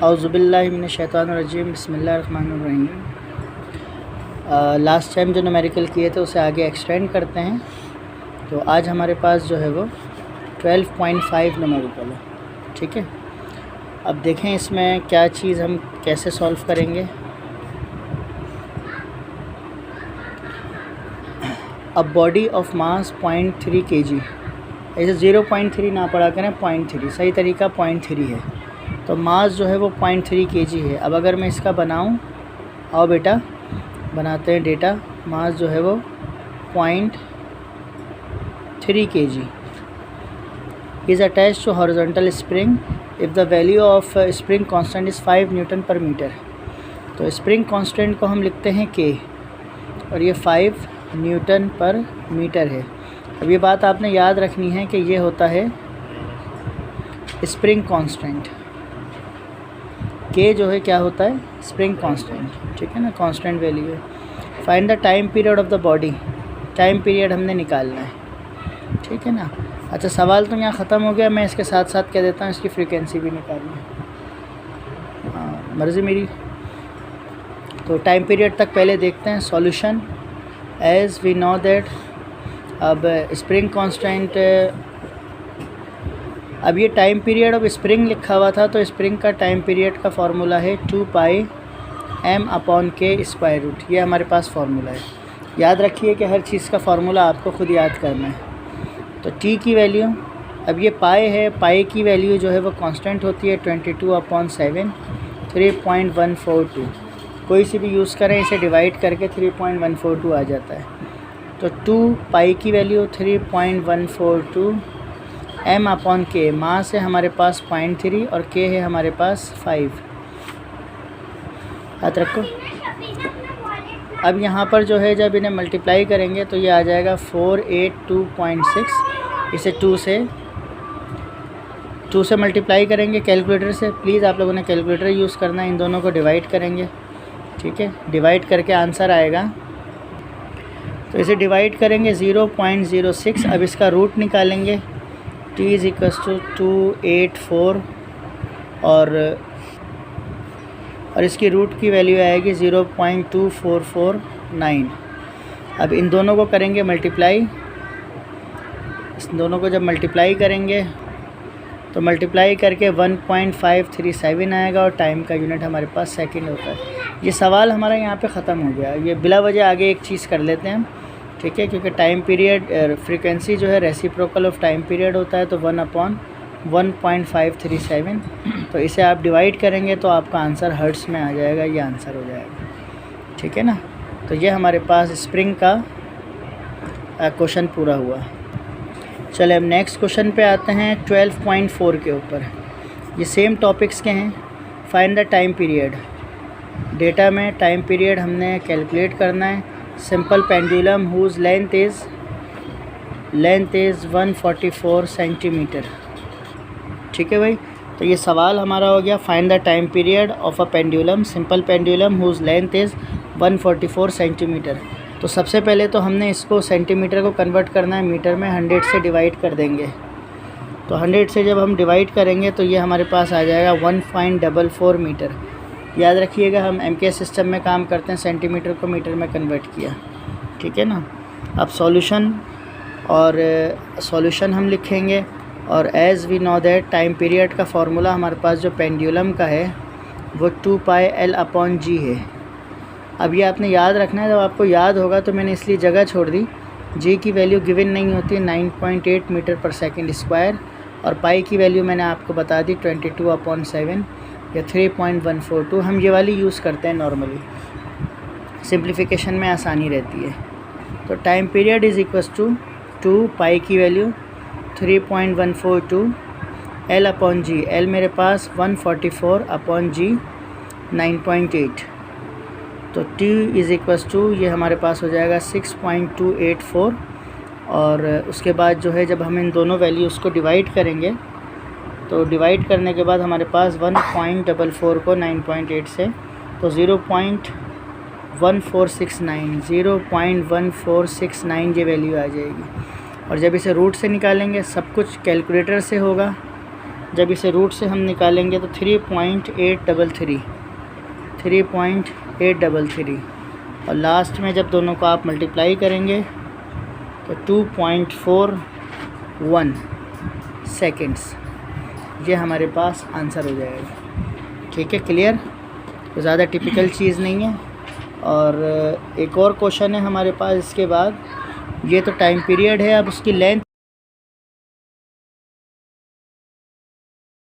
औज़ुबिल्लाहि मिनश्शैतानिर्रजीम बिस्मिल्लाहिर्रहमानिर्रहीम। Last time जो numerical किए थे उसे आगे एक्सटेंड करते हैं। तो आज हमारे पास जो है वो 12.5 न्यूमेरिकल है, ठीक है। अब देखें इसमें क्या चीज़ हम कैसे सॉल्व करेंगे। अब बॉडी ऑफ मास 0.3 kg, ऐसे 0.3 ना पढ़ा करें, 0.3 सही तरीका 0.3 है। तो मास जो है वो 0.3 kg है। अब अगर मैं इसका बनाऊं, आओ बेटा बनाते हैं डेटा। मास जो है वो 0.3 kg is attached to horizontal spring if the value of spring constant is 5 newton per metre. तो स्प्रिंग कांस्टेंट को हम लिखते हैं K और ये 5 न्यूटन पर मीटर है। अब ये बात आपने याद रखनी है कि ये होता है स्प्रिंग कांस्टेंट। K जो है क्या होता है, स्प्रिंग कांस्टेंट, ठीक है ना, कांस्टेंट वैल्यू है। Find the time period of the body, time period हमने निकालना है, ठीक है ना। अच्छा, सवाल तो यहाँ ख़त्म हो गया, मैं इसके साथ साथ कह देता हूँ इसकी फ्रीक्वेंसी भी निकालनी है। हाँ, मर्ज़ी मेरी। तो टाइम पीरियड तक पहले देखते हैं solution. As we know that, अब स्प्रिंग कांस्टेंट, अब ये टाइम पीरियड ऑफ स्प्रिंग लिखा हुआ था, तो स्प्रिंग का टाइम पीरियड का फार्मूला है 2πm/k²। ये हमारे पास फार्मूला है। याद रखिए कि हर चीज़ का फार्मूला आपको ख़ुद याद करना है। तो t की वैल्यू, अब ये पाई है, पाई की वैल्यू जो है वो कांस्टेंट होती है 22/7, 3.142। कोई सी भी यूज़ करें, इसे डिवाइड करके 3.142 आ जाता है। तो 2 पाई की वैल्यू 3.142 m/k। मास है हमारे पास 0.3 और k है हमारे पास 5। याद रखो। अब यहाँ पर जो है जब इन्हें मल्टीप्लाई करेंगे तो ये आ जाएगा 482.6। इसे 2 से मल्टीप्लाई करेंगे कैलकुलेटर से। प्लीज़ आप लोगों ने कैलकुलेटर यूज़ करना है। इन दोनों को डिवाइड करेंगे, ठीक है। डिवाइड करके आंसर आएगा, तो इसे डिवाइड करेंगे 0.06। अब इसका रूट निकालेंगे। t = 284 और इसकी रूट की वैल्यू आएगी 0.2449। अब इन दोनों को करेंगे मल्टीप्लाई। इस दोनों को जब मल्टीप्लाई करेंगे तो मल्टीप्लाई करके 1.537 आएगा और टाइम का यूनिट हमारे पास सेकंड होता है। ये सवाल हमारा यहाँ पे ख़त्म हो गया। ये बिला वजह आगे एक चीज़ कर लेते हैं हम, ठीक है, क्योंकि टाइम पीरियड फ्रीक्वेंसी जो है रेसिप्रोकल ऑफ टाइम पीरियड होता है, तो 1/1.537। तो इसे आप डिवाइड करेंगे तो आपका आंसर हर्ट्स में आ जाएगा, ये आंसर हो जाएगा, ठीक है ना। तो ये हमारे पास स्प्रिंग का क्वेश्चन पूरा हुआ। चले अब नेक्स्ट क्वेश्चन पे आते हैं 12.4 के ऊपर। ये सेम टॉपिक्स के हैं। Find the time period. Data में टाइम पीरियड हमने कैलकुलेट करना है। Simple pendulum whose length is 144 centimetre, ठीक है भाई। तो ये सवाल हमारा हो गया, find the time period of a pendulum, simple pendulum whose length is 144 centimetre. तो सबसे पहले तो हमने इसको सेंटीमीटर को कन्वर्ट करना है मीटर में। 100 से डिवाइड कर देंगे। तो 100 से जब हम डिवाइड करेंगे तो ये हमारे पास आ जाएगा 1.44 मीटर। याद रखिएगा, हम MK सिस्टम में काम करते हैं, सेंटीमीटर को मीटर में कन्वर्ट किया, ठीक है ना। अब सॉल्यूशन हम लिखेंगे। और as we know that, time period का फार्मूला हमारे पास जो पेंडुलम का है वो 2πl/g है। अब ये आपने याद रखना है। जब आपको याद होगा तो मैंने इसलिए जगह छोड़ दी। g की वैल्यू गिवन नहीं होती, 9.8 मीटर पर सेकंड स्क्वायर, और पाई की वैल्यू मैंने आपको बता दी 22/7 या 3.142। हम ये वाली यूज़ करते हैं नॉर्मली, सिंप्लीफिकेशन में आसानी रहती है। तो time period is equals to 2 pi की वैल्यू 3.142 l/g। l मेरे पास 144/g 9.8। तो t इज़ इक्वल्स टू, ये हमारे पास हो जाएगा 6.284। और उसके बाद जो है जब हम इन दोनों वैल्यूज़ को डिवाइड करेंगे तो डिवाइड करने के बाद हमारे पास 1.44 को 9.8 से, तो 0.1469 ये वैल्यू आ जाएगी। और जब इसे रूट से निकालेंगे, सब कुछ कैलकुलेटर से होगा, जब इसे रूट से हम निकालेंगे तो 3.833 और लास्ट में जब दोनों को आप मल्टीप्लाई करेंगे तो 2.41 सेकेंड्स, ये हमारे पास आंसर हो जाएगा। ठीक है, क्लियर? तो ज़्यादा टिपिकल चीज़ नहीं है। और एक और क्वेश्चन है हमारे पास इसके बाद, ये तो टाइम पीरियड है, अब उसकी लेंथ